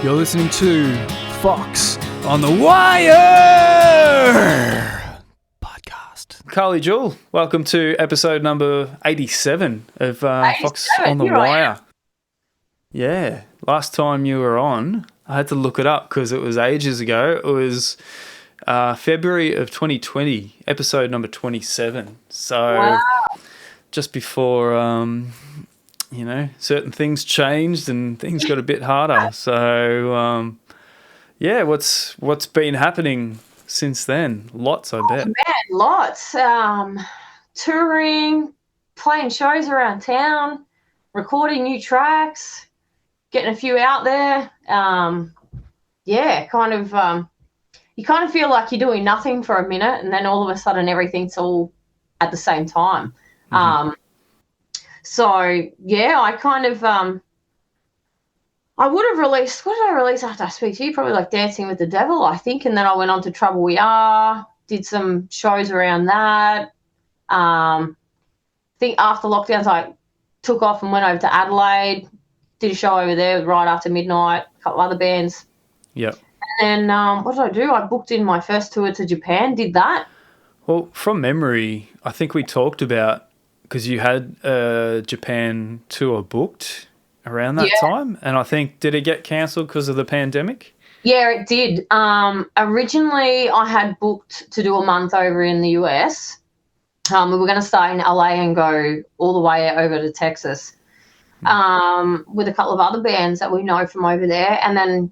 You're listening to Foxx On The Wire podcast. Carly Jewell, welcome to episode number 87 of Foxx On The Wire. Yeah, last time you were on, I had to look it up because it was ages ago. It was February of 2020, episode number 27. So just before... certain things changed and things got a bit harder. So, what's been happening since then? Lots, I bet. Man, lots. Touring, playing shows around town, recording new tracks, getting a few out there. You kind of feel like you're doing nothing for a minute, and then all of a sudden everything's all at the same time. Mm-hmm. I would have released, what did I release after I speak to you? Probably like Dancing with the Devil, I think. And then I went on to Trouble We Are, did some shows around that. I think after lockdowns, I took off and went over to Adelaide, did a show over there right after midnight, a couple other bands. Yep. And then what did I do? I booked in my first tour to Japan, did that. Well, from memory, I think we talked about, because you had a Japan tour booked around that time, and I think, did it get cancelled because of the pandemic? Yeah, it did. Originally, I had booked to do a month over in the US. We were going to start in LA and go all the way over to Texas with a couple of other bands that we know from over there. And then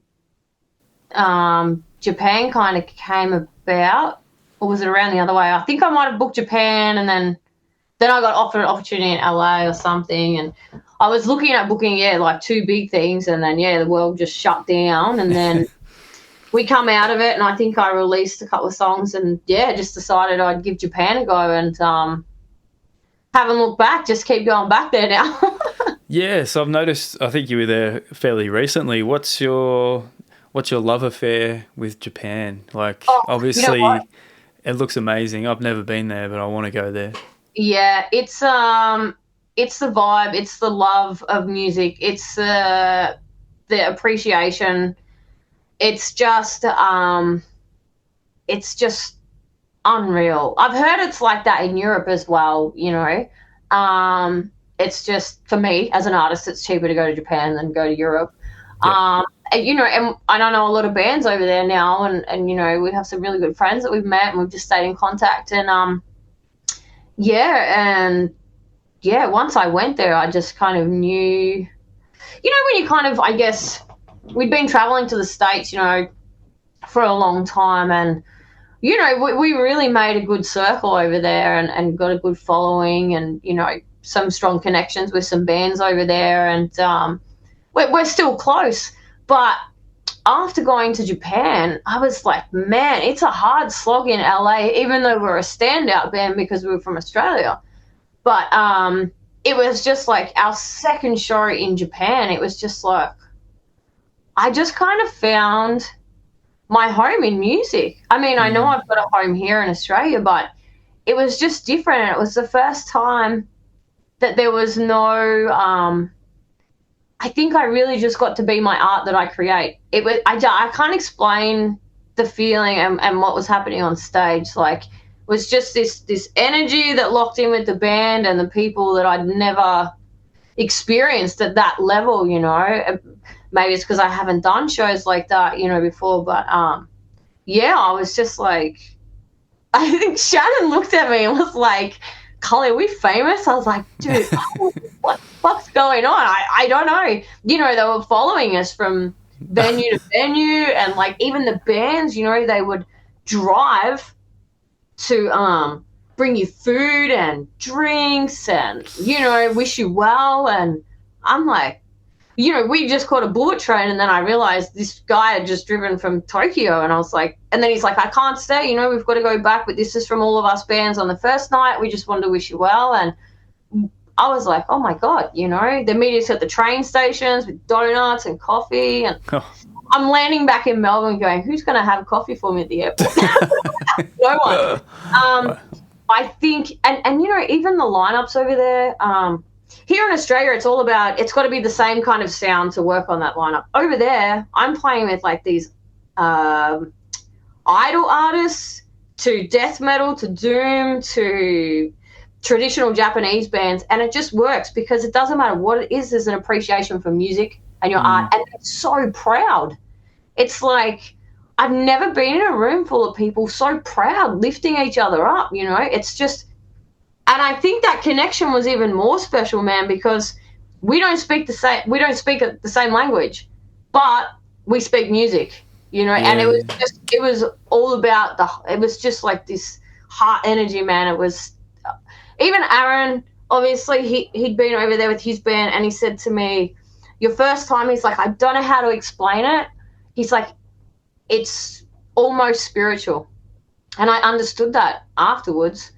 Japan kind of came about, or was it around the other way? I think I might have booked Japan, and then I got offered an opportunity in LA or something, and I was looking at booking, like two big things, and then, the world just shut down, and then we come out of it, and I think I released a couple of songs and, just decided I'd give Japan a go, and haven't looked back, just keep going back there now. Yes, I've noticed, I think you were there fairly recently. What's your love affair with Japan? Like, obviously, it looks amazing. I've never been there, but I want to go there. Yeah, it's the vibe, it's the love of music, it's the appreciation. It's just unreal. I've heard it's like that in Europe as well, It's just, for me as an artist, it's cheaper to go to Japan than go to Europe. Yeah. And I know a lot of bands over there now, and we have some really good friends that we've met and we've just stayed in contact, and once I went there, I just kind of knew, when you kind of, I guess, we'd been traveling to the States, for a long time, and, we really made a good circle over there and got a good following and, some strong connections with some bands over there, and we're still close. But after going to Japan, I was like, man, it's a hard slog in LA, even though we're a standout band because we were from Australia. But it was just like our second show in Japan. It was just like, I just kind of found my home in music. I mean, I know I've got a home here in Australia, but it was just different. And it was the first time that there was no... I think I really just got to be my art that I create. It was I can't explain the feeling and what was happening on stage. Like, it was just this energy that locked in with the band and the people that I'd never experienced at that level. Maybe it's because I haven't done shows like that, before. But I was just like, I think Shannon looked at me and was like, Collie, are we famous? I was like, dude, what the fuck's going on? I don't know. They were following us from venue to venue, and like even the bands, they would drive to bring you food and drinks and, wish you well. And I'm like, we just caught a bullet train, and then I realized this guy had just driven from Tokyo, and I was like, and then he's like, I can't stay, we've got to go back, but this is from all of us bands on the first night. We just wanted to wish you well. And I was like, oh my God, they meet us at the train stations with donuts and coffee, and I'm landing back in Melbourne going, who's going to have coffee for me at the airport? No one. I think, and even the lineups over there, here in Australia, it's all about, it's got to be the same kind of sound to work on that lineup. Over there, I'm playing with like these idol artists to death metal to doom to traditional Japanese bands, and it just works because it doesn't matter what it is. There's an appreciation for music and your art, and they're so proud. It's like, I've never been in a room full of people so proud, lifting each other up, you know. It's just, and I think that connection was even more special, man, because we don't speak the same language, but we speak music, you know. Yeah. And it was all about it was just like this heart energy, man. It was, even Aaron, obviously he'd been over there with his band, and he said to me, your first time, he's like, I don't know how to explain it. He's like, it's almost spiritual. And I understood that afterwards.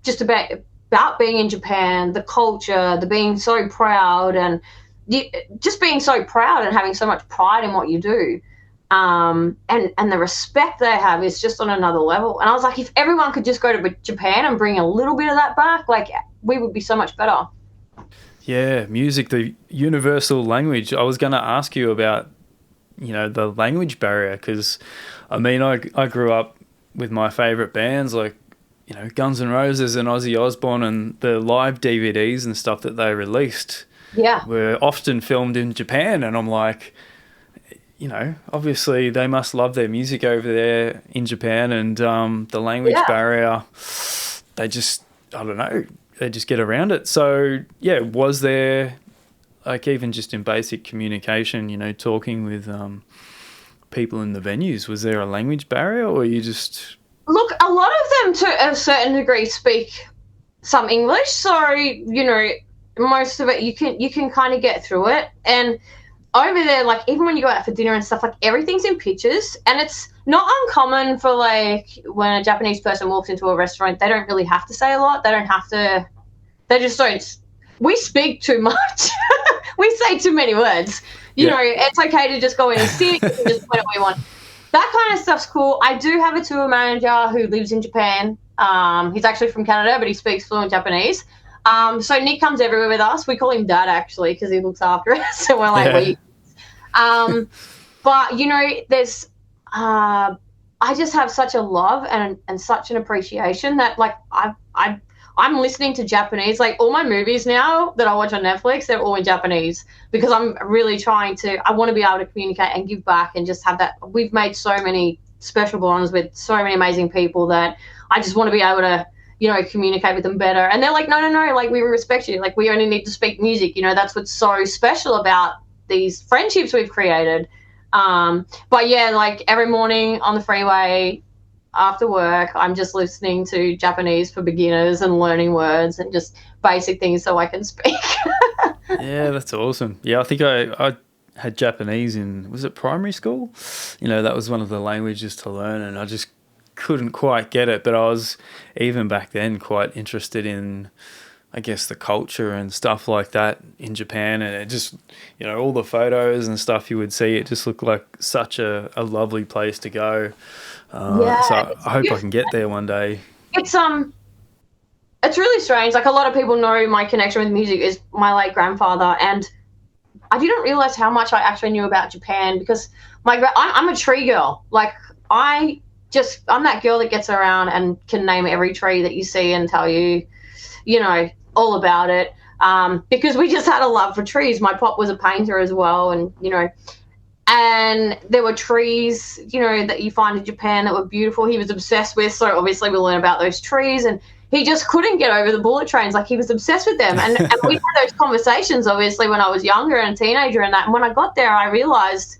Just about being in Japan, the culture, the being so proud, and just being so proud and having so much pride in what you do. And the respect they have is just on another level. And I was like, if everyone could just go to Japan and bring a little bit of that back, like, we would be so much better. Yeah, music, the universal language. I was going to ask you about, you know, the language barrier, because, I mean, I grew up with my favourite bands like, you know, Guns N' Roses and Ozzy Osbourne, and the live DVDs and stuff that they released were often filmed in Japan. And I'm like, you know, obviously they must love their music over there in Japan, and the language barrier, they just, I don't know, they just get around it. So, yeah, was there, like, even just in basic communication, you know, talking with people in the venues, was there a language barrier, or you just... Look, a lot of them to a certain degree speak some English, so, you know, most of it you can kind of get through it. And over there, like, even when you go out for dinner and stuff, like, everything's in pictures, and it's not uncommon for, like, when a Japanese person walks into a restaurant, they don't really have to say a lot. They just don't. We speak too much. We say too many words. You know, it's okay to just go in and sit. You can just point at what you want. That kind of stuff's cool. I do have a tour manager who lives in Japan. He's actually from Canada, but he speaks fluent Japanese. So Nick comes everywhere with us. We call him Dad, actually, because he looks after us. So we're like, but, you know, there's I just have such a love and such an appreciation that, like, I'm listening to Japanese. Like, all my movies now that I watch on Netflix, they're all in Japanese, because I'm really trying to, I want to be able to communicate and give back and just have that. We've made so many special bonds with so many amazing people that I just want to be able to, you know, communicate with them better. And they're like, no, like, we respect you. Like, we only need to speak music. You know, that's what's so special about these friendships we've created. But yeah, like, every morning on the freeway, after work, I'm just listening to Japanese for beginners and learning words and just basic things so I can speak. Yeah, that's awesome. Yeah, I think I had Japanese in, was it primary school? You know, that was one of the languages to learn, and I just couldn't quite get it. But I was, even back then, quite interested in, I guess, the culture and stuff like that in Japan. And it just, you know, all the photos and stuff you would see, it just looked like such a lovely place to go. So I hope I can get there one day. It's really strange. Like, a lot of people know my connection with music is my late grandfather, and I didn't realize how much I actually knew about Japan, because I'm a tree girl. Like, I'm that girl that gets around and can name every tree that you see and tell you, you know, all about it. Because we just had a love for trees. My pop was a painter as well, and, you know, and there were trees, you know, that you find in Japan that were beautiful. He was obsessed with, so obviously we learn about those trees, and he just couldn't get over the bullet trains. Like, he was obsessed with them. And we had those conversations, obviously, when I was younger and a teenager and that. And when I got there, I realized,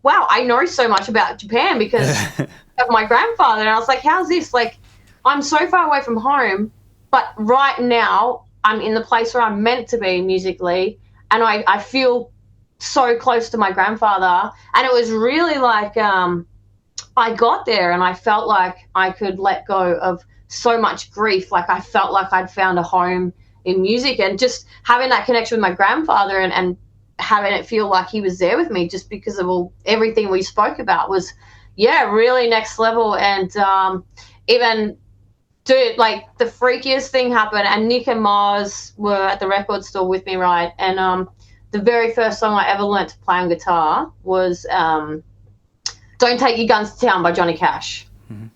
wow, I know so much about Japan because of my grandfather. And I was like, how's this? Like, I'm so far away from home, but right now I'm in the place where I'm meant to be musically, and I feel so close to my grandfather. And it was really like, I got there and I felt like I could let go of so much grief. Like, I felt like I'd found a home in music, and just having that connection with my grandfather and having it feel like he was there with me just because of everything we spoke about was, yeah, really next level. And even dude, like the freakiest thing happened, and Nick and Mars were at the record store with me, right? And the very first song I ever learnt to play on guitar was "Don't Take Your Guns to Town" by Johnny Cash. Mm-hmm.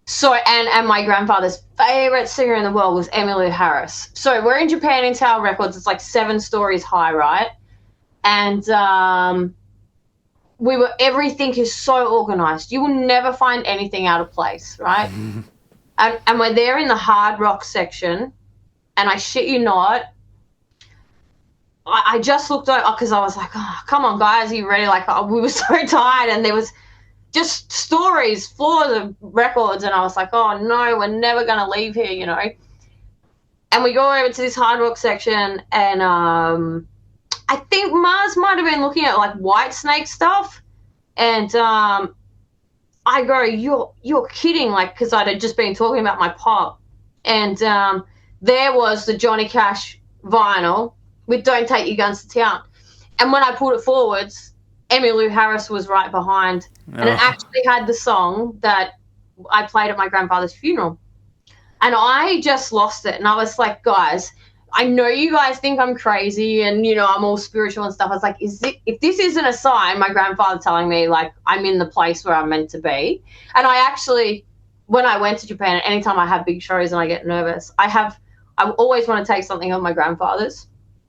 So, and my grandfather's favorite singer in the world was Emmylou Harris. So we're in Japan in Tower Records. It's like 7 stories high, right? And everything is so organized. You will never find anything out of place, right? Mm-hmm. And we're there in the hard rock section, and I shit you not, I just looked over because I was like, oh, come on, guys, are you ready? Like, we were so tired, and there was just floors of records, and I was like, oh, no, we're never going to leave here, you know. And we go over to this hard rock section, and I think Mars might have been looking at, like, Whitesnake stuff, and I go, you're kidding, like, because I'd had just been talking about my pop, and there was the Johnny Cash vinyl with "Don't Take Your Guns to Town," and when I pulled it forwards, Emmylou Harris was right behind, and it actually had the song that I played at my grandfather's funeral, and I just lost it, and I was like, guys, I know you guys think I'm crazy and, you know, I'm all spiritual and stuff. I was like, if this isn't a sign, my grandfather telling me, like, I'm in the place where I'm meant to be. And I actually, when I went to Japan, anytime I have big shows and I get nervous, I always want to take something of my grandfather's.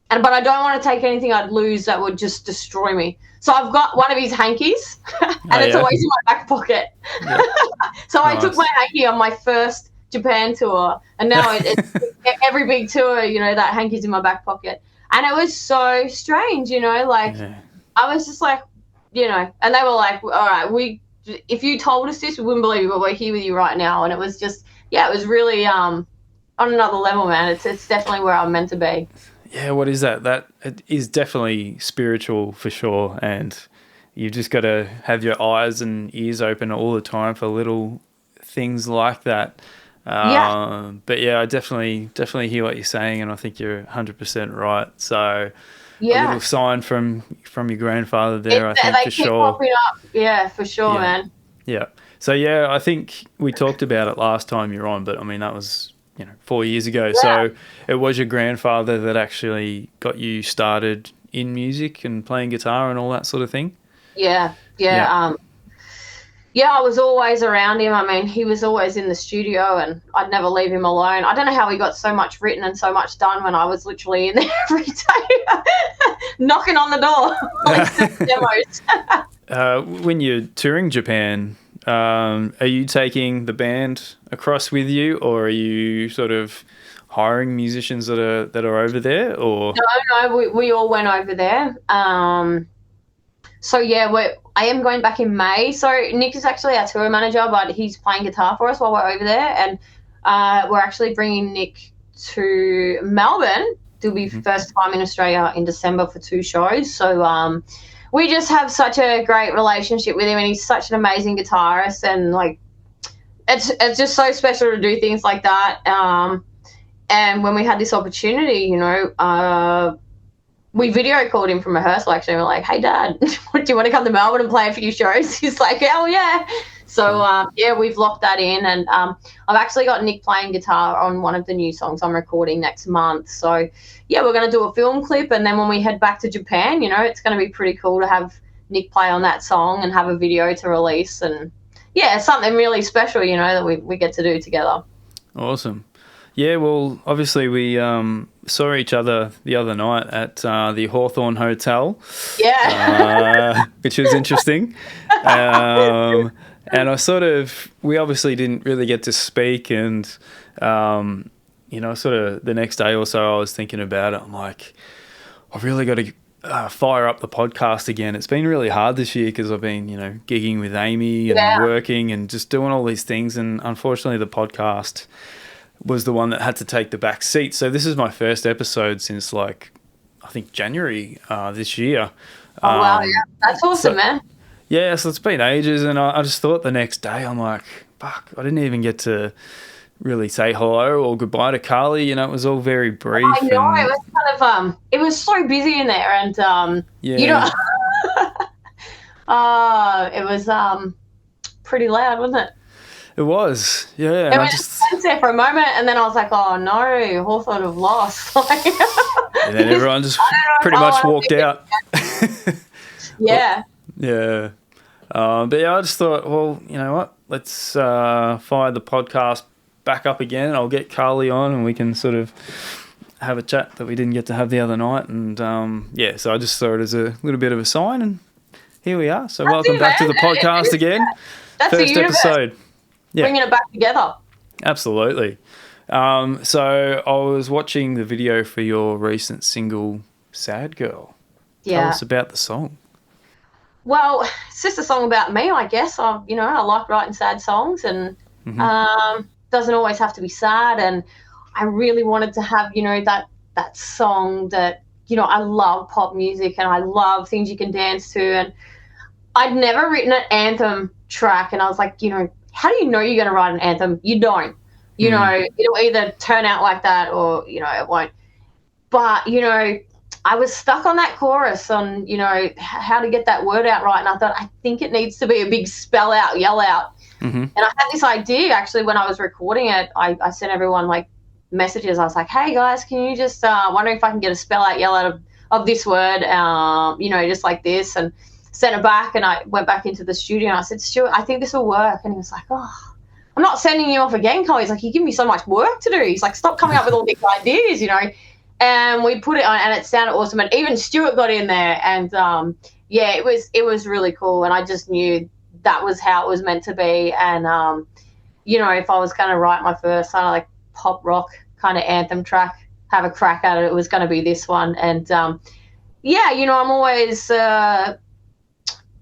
But I don't want to take anything I'd lose that would just destroy me. So I've got one of his hankies, and it's always in my back pocket. Yeah. So nice. I took my hanky on my first Japan tour, and now it's every big tour, you know, that hanky's in my back pocket. And it was so strange, you know, like, I was just like, you know, and they were like, all right, if you told us this, we wouldn't believe you, but we're here with you right now. And it was just, it was really on another level, man. It's definitely where I'm meant to be. Yeah, what is that? That it is definitely spiritual for sure, and you've just got to have your eyes and ears open all the time for little things like that. But yeah, I definitely hear what you're saying, and I think you're 100% right. So a little sign from your grandfather there, I think, for sure. Popping up. Yeah, for sure, man. Yeah. So yeah, I think we talked about it last time you were on, but I mean that was 4 years ago. Yeah. So it was your grandfather that actually got you started in music and playing guitar and all that sort of thing? Yeah. I was always around him. I mean, he was always in the studio, and I'd never leave him alone. I don't know how he got so much written and so much done when I was literally in there every day, knocking on the door, like demos. When you're touring Japan, are you taking the band across with you, or are you sort of hiring musicians that are over there? Or no, we all went over there. So yeah, I am going back in May. So Nick is actually our tour manager, but he's playing guitar for us while we're over there, and we're actually bringing Nick to Melbourne. It'll be first time in Australia in December for 2 shows. So we just have such a great relationship with him, and he's such an amazing guitarist, and like it's just so special to do things like that. And when we had this opportunity, we video called him from rehearsal actually, and we're like, hey Dad, do you want to come to Melbourne and play a few shows? He's like, hell yeah. So we've locked that in, and I've actually got Nick playing guitar on one of the new songs I'm recording next month. So yeah, we're going to do a film clip, and then when we head back to Japan, it's going to be pretty cool to have Nick play on that song and have a video to release, and yeah, it's something really special, that we get to do together. Awesome. Yeah, well, obviously we saw each other the other night at the Hawthorne Hotel. Yeah. Which was interesting. And we obviously didn't really get to speak, and, sort of the next day or so I was thinking about it. I'm like, I've really got to fire up the podcast again. It's been really hard this year because I've been, gigging with Amy and working and just doing all these things. And unfortunately the podcast was the one that had to take the back seat. So this is my first episode since I think January this year. Oh, wow. Yeah. That's awesome, man. Yeah, so it's been ages, and I just thought the next day, I'm like, fuck, I didn't even get to really say hello or goodbye to Carly. It was all very brief. I know, it was kind of, it was so busy in there, and, it was pretty loud, wasn't it? It was, yeah. And I just went there for a moment, and then I was like, "Oh no, Hawthorn have lost." And then everyone just pretty much walked out. Yeah. Yeah. But yeah, I just thought, well, you know what? Let's fire the podcast back up again. I'll get Carly on, and we can sort of have a chat that we didn't get to have the other night. And yeah, so I just saw it as a little bit of a sign, and here we are. So welcome back to the podcast again. That's First episode. Yeah. Bringing it back together. Absolutely. So I was watching the video for your recent single, Sad Girl. Yeah. Tell us about the song. Well, it's just a song about me, I guess. I like writing sad songs, and doesn't always have to be sad. And I really wanted to have, that song that, I love pop music and I love things you can dance to. And I'd never written an anthem track, and I was like, how do you know you're going to write an anthem? You don't. It'll either turn out like that or, it won't. But, I was stuck on that chorus on, how to get that word out right. And I thought, I think it needs to be a big spell out, yell out. Mm-hmm. And I had this idea, actually, when I was recording it. I sent everyone, messages. I was like, hey, guys, can you just wondering if I can get a spell out, yell out of this word, just like this. And sent it back, and I went back into the studio, and I said, Stuart, I think this will work. And he was like, oh, I'm not sending you off again, Cole. He's like, you give me so much work to do. He's like, stop coming up with all these ideas, And we put it on, and it sounded awesome. And even Stuart got in there, and it was really cool. And I just knew that was how it was meant to be. And if I was going to write my first kind of pop rock kind of anthem track, have a crack at it, it was going to be this one. And I'm always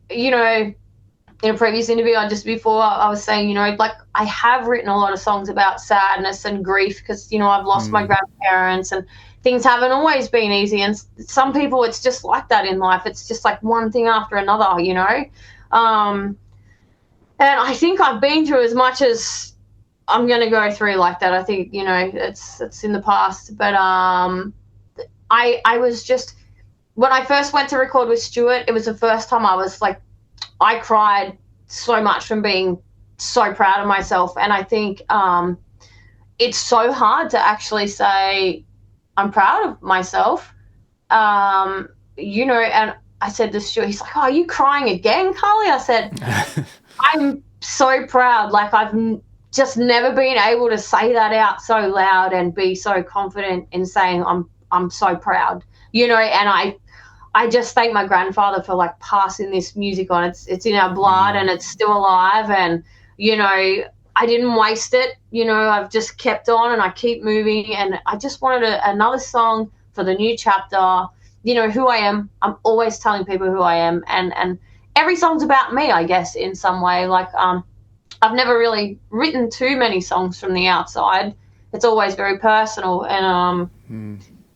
in a previous interview I was saying, I have written a lot of songs about sadness and grief because, I've lost my grandparents, and things haven't always been easy. And some people, it's just like that in life. It's just like one thing after another, and I think I've been through as much as I'm going to go through like that. I think, it's in the past. But I was just, when I first went to record with Stuart, it was the first time I was I cried so much from being so proud of myself. And I think it's so hard to actually say I'm proud of myself, and I said to Stuart, he's like, oh, are you crying again, Carly? I said, I'm so proud. I've just never been able to say that out so loud and be so confident in saying I'm so proud, and I just thank my grandfather for passing this music on. It's in our blood, and it's still alive. And, I didn't waste it. I've just kept on, and I keep moving. And I just wanted another song for the new chapter. Who I am. I'm always telling people who I am. And every song's about me, I guess, in some way. I've never really written too many songs from the outside. It's always very personal. And,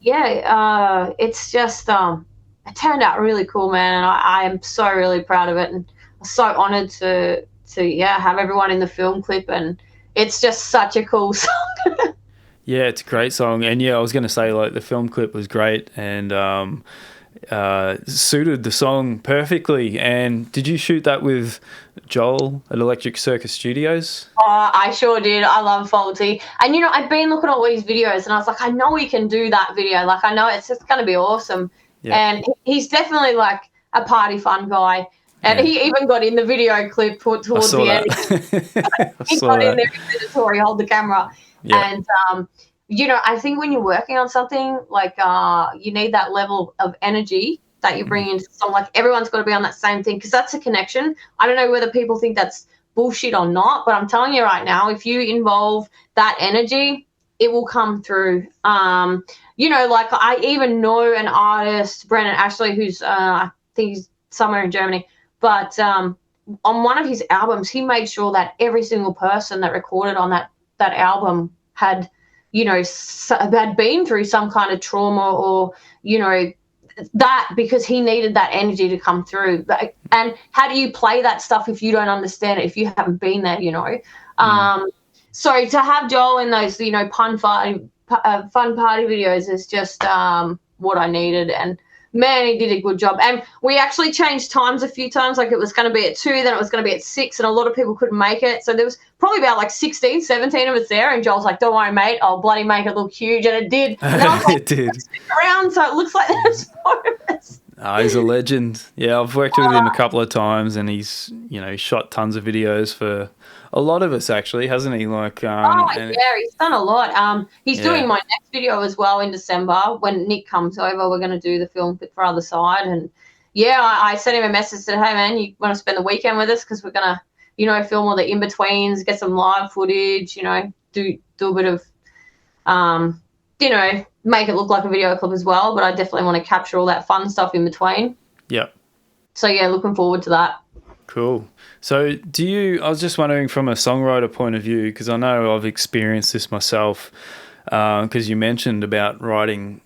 it's just... it turned out really cool, man, and I am so really proud of it, and I'm so honoured to have everyone in the film clip, and it's just such a cool song. Yeah, it's a great song, and I was going to say the film clip was great, and suited the song perfectly. And did you shoot that with Jewell at Electric Circus Studios? Oh, I sure did. I love Faulty, and I've been looking at all these videos, and I was like, I know we can do that video. I know it's just going to be awesome. Yeah. And he's definitely a party fun guy. And he even got in the video clip towards the end. He got in there in the story, hold the camera. Yeah. And, I think when you're working on something, you need that level of energy that you bring into something. Everyone's got to be on that same thing, because that's a connection. I don't know whether people think that's bullshit or not, but I'm telling you right now, if you involve that energy, it will come through. I even know an artist, Brendan Ashley, who's I think he's somewhere in Germany, but on one of his albums, he made sure that every single person that recorded on that album had, had been through some kind of trauma or, that, because he needed that energy to come through. And how do you play that stuff if you don't understand it, if you haven't been there, So to have Jewell in those, fun party videos is just what I needed. And man, he did a good job. And we actually changed times a few times. Like, it was going to be at 2, then it was going to be at 6, and a lot of people couldn't make it. So there was probably about like 16, 17 of us there, and Joel's like, don't worry, mate, I'll bloody make it look huge. And it did. And I was like, it did. Around, so it looks like there's 4 of us. Oh, he's a legend. Yeah, I've worked with him a couple of times, and he's, shot tons of videos for a lot of us, actually, hasn't he? Like, he's done a lot. He's doing my next video as well in December. When Nick comes over, we're going to do the film for Other Side. And I sent him a message, said, hey man, you want to spend the weekend with us? Because we're going to, film all the in-betweens, get some live footage, do a bit of, make it look like a video clip as well. But I definitely want to capture all that fun stuff in between. Yep. So looking forward to that. Cool. So I was just wondering, from a songwriter point of view, because I know I've experienced this myself, because you mentioned about writing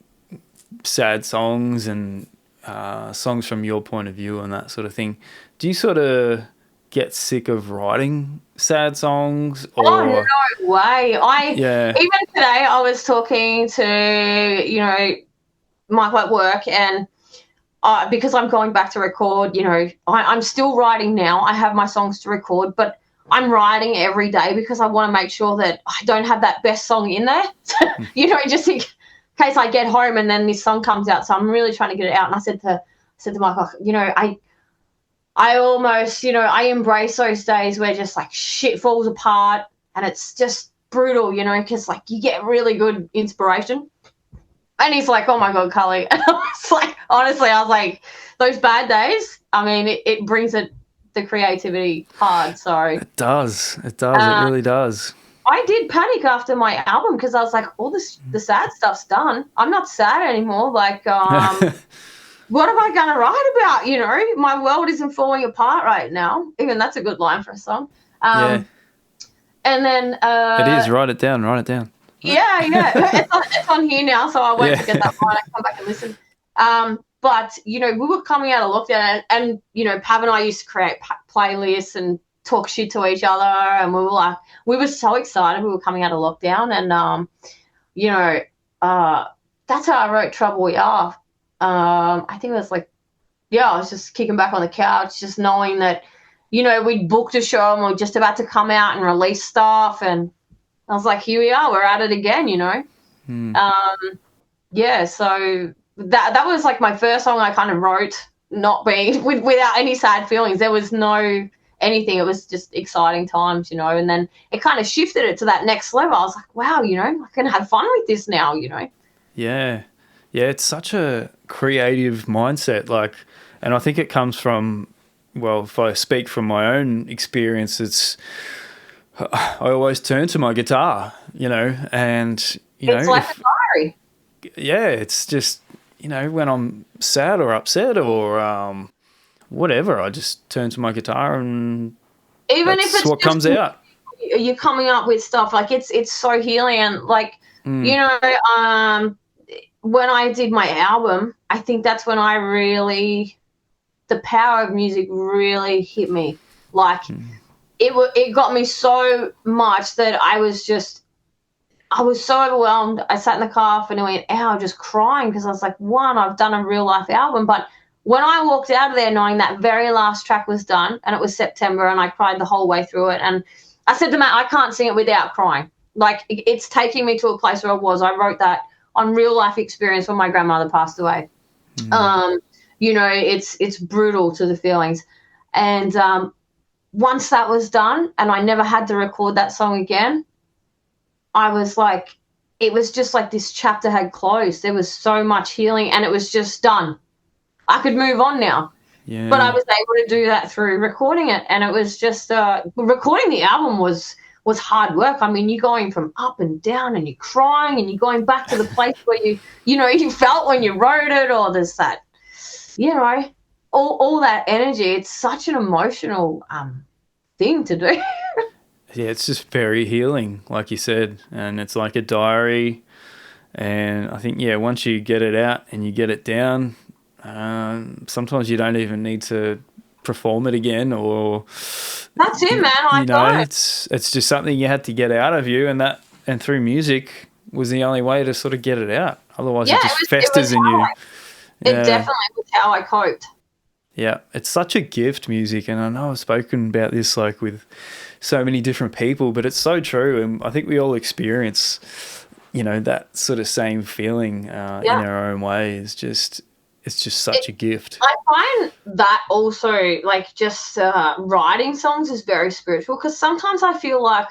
sad songs and songs from your point of view and that sort of thing. Do you sort of get sick of writing sad songs? Or... Oh, no way. Even today I was talking to, Michael at work, and because I'm going back to record, I'm still writing now. I have my songs to record, but I'm writing every day because I want to make sure that I don't have that best song in there, just in case I get home and then this song comes out. So I'm really trying to get it out. And I said to Michael, I almost, I embrace those days where just like shit falls apart and it's just brutal, because like you get really good inspiration. And he's like, oh, my God, Cully. And I was like, honestly, those bad days, it brings the creativity hard. So It does. It really does. I did panic after my album because I was like, all the sad stuff's done. I'm not sad anymore. Like, what am I going to write about? My world isn't falling apart right now. Even that's a good line for a song. And then... it is. Write it down. Yeah. It's on here now, so I won't forget that line. I come back and listen. But, we were coming out of lockdown, and Pav and I used to create playlists and talk shit to each other, and we were so excited we were coming out of lockdown, and, that's how I wrote Trouble We Are. I think it was like, I was just kicking back on the couch, just knowing that, we'd booked a show and we we're just about to come out and release stuff, and I was like, here we are, we're at it again, So that was like my first song I kind of wrote, not being without any sad feelings. There was no anything. It was just exciting times, and then it kind of shifted it to that next level. I was like, wow, I can have fun with this now, Yeah. Yeah, it's such a creative mindset, and I think it comes from, well, if I speak from my own experience, I always turn to my guitar, and, it's like a diary. Yeah, it's just, when I'm sad or upset or whatever, I just turn to my guitar and even if it's what comes out. You're coming up with stuff, like it's so healing, and when I did my album, I think that's when the power of music really hit me. Like, it got me so much that I was so overwhelmed. I sat in the car for nearly an hour just crying because I was like, I've done a real life album. But when I walked out of there knowing that very last track was done, and it was September, and I cried the whole way through it, and I said to Matt, I can't sing it without crying. Like, it's taking me to a place where I was. I wrote that on real life experience when my grandmother passed away. It's brutal to the feelings. And once that was done and I never had to record that song again, I was like, it was just like this chapter had closed. There was so much healing and it was just done. I could move on now. Yeah. But I was able to do that through recording it. And it was just recording the album was hard work. I mean, you're going from up and down and you're crying and you're going back to the place where you felt when you wrote it, or there's that, all that energy. It's such an emotional thing to do. Yeah, it's just very healing, like you said, and it's like a diary. And I think, once you get it out and you get it down, sometimes you don't even need to perform it again, or that's it, man. It's just something you had to get out of you, and through music was the only way to sort of get it out. Otherwise, it just festers in you. It definitely was how I coped. Yeah, it's such a gift, music, and I know I've spoken about this like with so many different people, but it's so true, and I think we all experience, that sort of same feeling in our own way. It's just such a gift. I find that also, like, just writing songs is very spiritual, because sometimes I feel like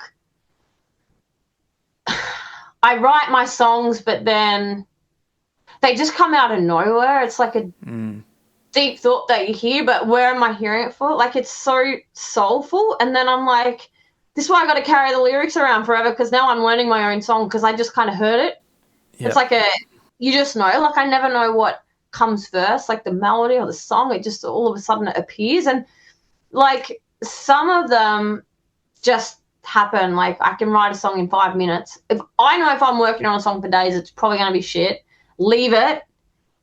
I write my songs, but then they just come out of nowhere. It's like a deep thought that you hear, but where am I hearing it for? Like, it's so soulful, and then I'm like, this is why I got to carry the lyrics around forever, because now I'm learning my own song because I just kind of heard it. Yep. It's like you just know. Like, I never know what comes first, like the melody or the song. It just all of a sudden it appears, and like some of them just happen. Like, I can write a song in 5 minutes. If I'm working on a song for days, it's probably going to be shit. Leave it,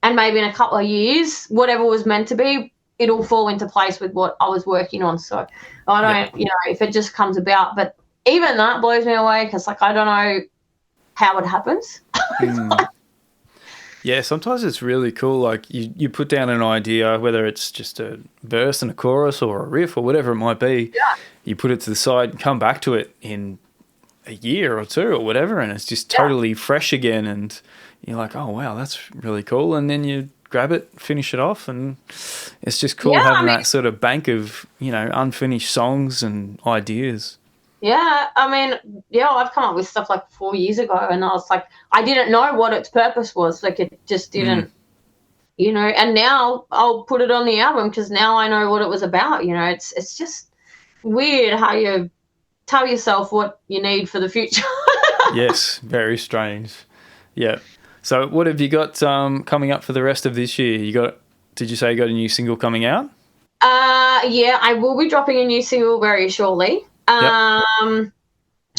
and maybe in a couple of years, whatever was meant to be, it'll fall into place with what I was working on. So I don't, if it just comes about. But even that blows me away, because, like, I don't know how it happens. Yeah, sometimes it's really cool. Like, you put down an idea, whether it's just a verse and a chorus or a riff or whatever it might be. Yeah. You put it to the side and come back to it in a year or two or whatever, and it's just totally fresh again, and you're like, oh, wow, that's really cool. And then you grab it, finish it off, and it's just cool having that sort of bank of, unfinished songs and ideas. Yeah, I've come up with stuff like 4 years ago, and I was like, I didn't know what its purpose was. Like, it just didn't, and now I'll put it on the album because now I know what it was about. It's just weird how you tell yourself what you need for the future. Yes, very strange. Yeah. So what have you got coming up for the rest of this year? Did you say you got a new single coming out? Yeah, I will be dropping a new single very shortly. And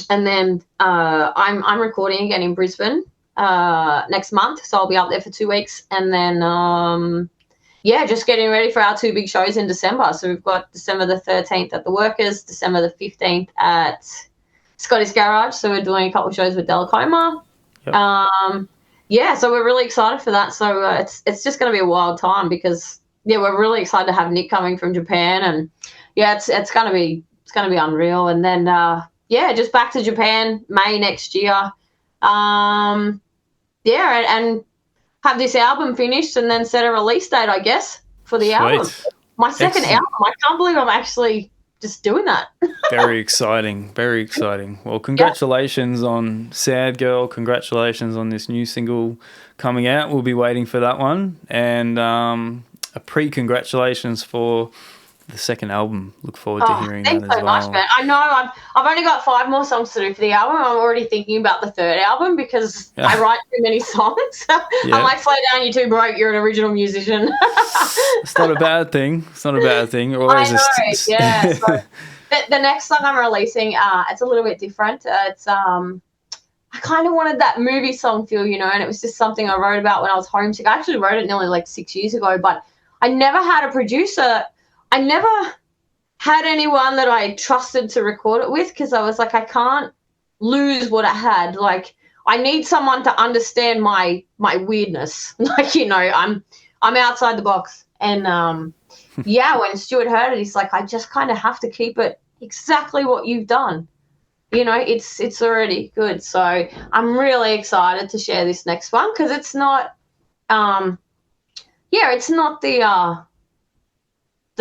then I'm recording again in Brisbane next month, so I'll be up there for 2 weeks, and then just getting ready for our 2 big shows in December. So we've got December the 13th at the Workers, December the 15th at Scotty's Garage. So we're doing a couple of shows with Delacoma. Yep. So we're really excited for that. So it's just going to be a wild time, because we're really excited to have Nick coming from Japan, and it's going to be unreal. And then just back to Japan May next year. And have this album finished, and then set a release date, I guess, for the album. My second album. I can't believe I'm actually just doing that. Very exciting. Very exciting. Well, congratulations on Sad Girl. Congratulations on this new single coming out. We'll be waiting for that one. And a pre-congratulations for the second album. Look forward to hearing that as well. Thanks so much, man. I know I've only got 5 more songs to do for the album. I'm already thinking about the third album, because I write too many songs. I'm like, slow down, you're too broke, you're an original musician. It's not a bad thing. It's not a bad thing. Or I know, yeah. So the next song I'm releasing, it's a little bit different. It's I kind of wanted that movie song feel, and it was just something I wrote about when I was homesick. I actually wrote it nearly like 6 years ago, but I never had a producer. I never had anyone that I trusted to record it with, because I was like, I can't lose what I had. Like, I need someone to understand my weirdness. Like, I'm outside the box. And when Stuart heard it, he's like, I just kind of have to keep it exactly what you've done. It's already good. So I'm really excited to share this next one, because it's not it's not the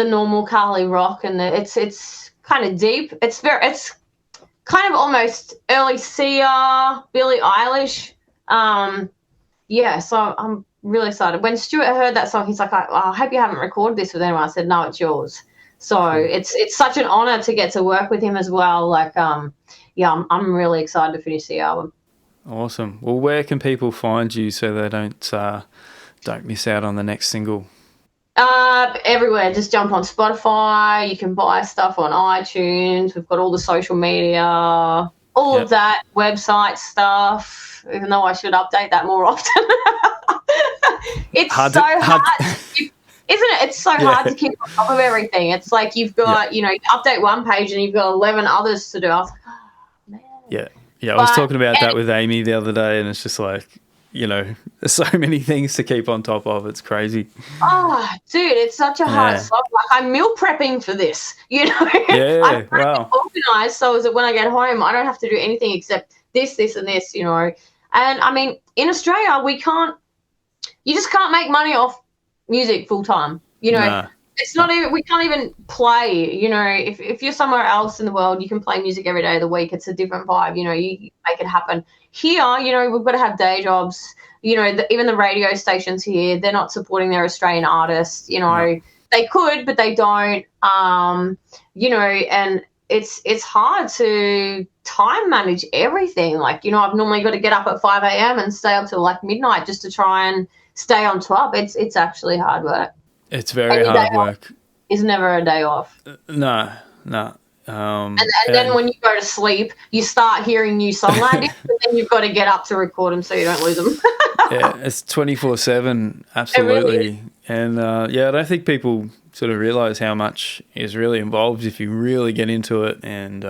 normal Carly rock, and it's kind of deep. It's kind of almost early Sia, Billie Eilish. So I'm really excited. When Stuart heard that song, he's like, I hope you haven't recorded this with anyone. I said, no, it's yours. So it's such an honor to get to work with him as well. Like, I'm really excited to finish the album. Awesome. Well, where can people find you so they don't miss out on the next single? Everywhere. Just jump on Spotify. You can buy stuff on iTunes. We've got all the social media, all of that website stuff, even though I should update that more often. It's hard. Isn't it? It's so hard to keep on top of everything. It's like you've got, you update one page and you've got 11 others to do. I was like, oh, man. Yeah. I was talking about that with Amy the other day, and it's just like, you know, there's so many things to keep on top of. It's crazy. Oh, dude, it's such a hard slog. Like, I'm meal prepping for this, you know. Yeah, I'm wow. organized so that when I get home, I don't have to do anything except this, and this, you know. And I mean, in Australia, you just can't make money off music full time, you know. Nah. It's not even, we can't even play, you know. If you're somewhere else in the world, you can play music every day of the week. It's a different vibe, you know, you make it happen. Here, you know, we've got to have day jobs. You know, even the radio stations here, they're not supporting their Australian artists, you know. No. They could, but they don't, you know, and it's hard to time manage everything. Like, you know, I've normally got to get up at 5 a.m. and stay up till like midnight just to try and stay on top. It's actually hard work. It's very hard work. It's never a day off. No. And then when you go to sleep, you start hearing new song ideas, and then you've got to get up to record them so you don't lose them. Yeah, it's 24/7, absolutely. Really, and I don't think people sort of realise how much is really involved if you really get into it. And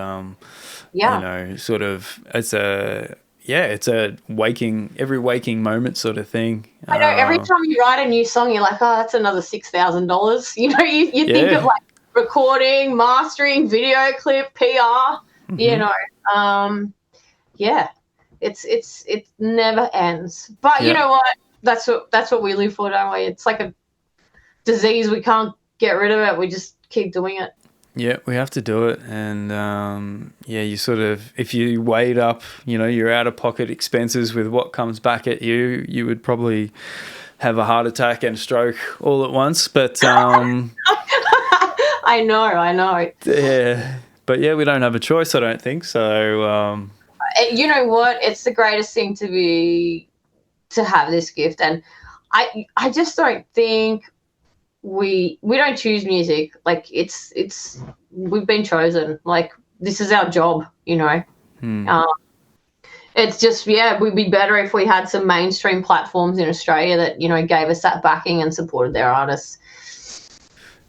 you know, sort of, it's a every waking moment sort of thing. I know. Every time you write a new song, you're like, oh, that's another $6,000. You know, you think of like recording, mastering, video clip, PR. You know, it never ends. But you know what? That's what we live for, don't we? It's like a disease. We can't get rid of it. We just keep doing it. Yeah, we have to do it. And, you sort of, if you weighed up, you know, your out-of-pocket expenses with what comes back at you, you would probably have a heart attack and stroke all at once. But I know. Yeah. But, we don't have a choice, I don't think. So, you know what? It's the greatest thing to have this gift. And I just don't think we don't choose music. Like, it's we've been chosen. Like, this is our job, you know. It's just, we'd be better if we had some mainstream platforms in Australia that, you know, gave us that backing and supported their artists.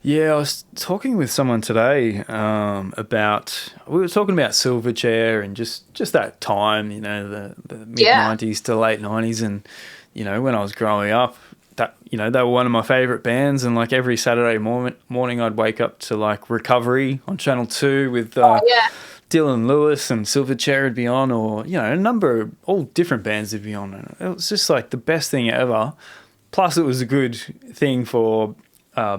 Yeah, I was talking with someone today we were talking about Silverchair and just that time, you know, the mid-90s to late 90s. And, you know, when I was growing up, that, you know, they were one of my favourite bands. And, like, every Saturday morning I'd wake up to, like, Recovery on Channel 2 with Dylan Lewis, and Silverchair would be on, or, you know, all different bands would be on. And it was just, like, the best thing ever. Plus, it was a good thing for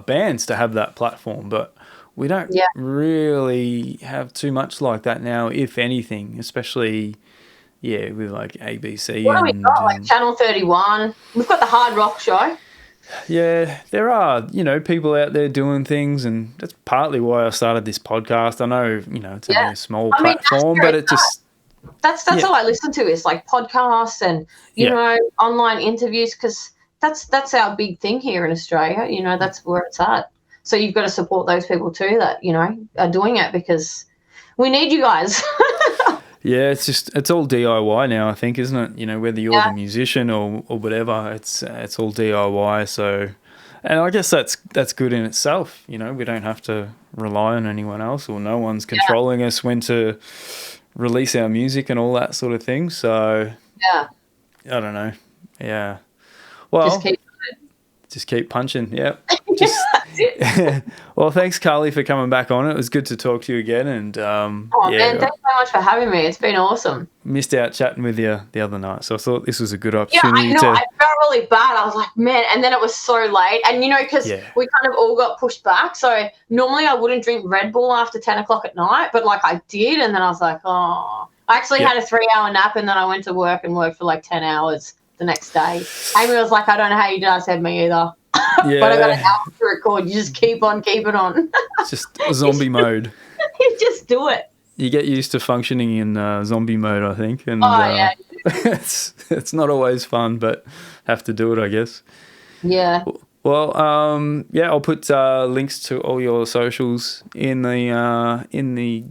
bands to have that platform, but we don't really have too much like that now, if anything, especially with like ABC. What do we got? Like Channel 31. We've got the Hard Rock Show. Yeah, there are, you know, people out there doing things, and that's partly why I started this podcast. I know, you know, it's only a small platform, but it just... That's all I listen to is like podcasts and, you know, online interviews, because that's our big thing here in Australia. You know, that's where it's at. So you've got to support those people too that, you know, are doing it, because we need you guys. Yeah, it's all DIY now, I think, isn't it? You know, whether you're the musician or whatever, it's all DIY. So, and I guess that's good in itself. You know, we don't have to rely on anyone else, or no one's controlling us when to release our music and all that sort of thing. So, I don't know. Yeah. Well, just keep punching. Yeah. Well, thanks, Carly, for coming back on. It was good to talk to you again. And man, thanks so much for having me. It's been awesome. Missed out chatting with you the other night, so I thought this was a good opportunity. Yeah, I know. I felt really bad. I was like, man, and then it was so late. And, you know, because we kind of all got pushed back. So normally I wouldn't drink Red Bull after 10 o'clock at night, but, like, I did. And then I was like, oh. I actually had a 3-hour nap, and then I went to work and worked for, like, 10 hours the next day. Amy was like, I don't know how you did. I said, me either. Yeah. But I got an hour to record. You just keep on keeping on. It's just zombie mode. You just do it. You get used to functioning in zombie mode, I think. And it's not always fun, but have to do it, I guess. Yeah. Well, I'll put links to all your socials in the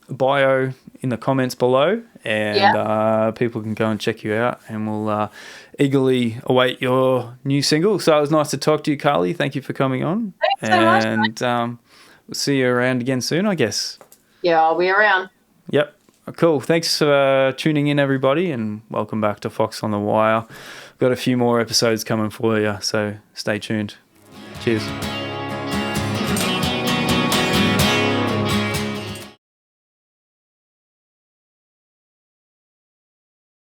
bio, in the comments below, and people can go and check you out, and we'll eagerly await your new single. So it was nice to talk to you, Carly. Thank you for coming on. Thanks so much. And we'll see you around again soon, I guess. Yeah, I'll be around. Yep. Cool. Thanks for tuning in, everybody, and welcome back to Foxx on the Wire. Got a few more episodes coming for you, so stay tuned. Cheers.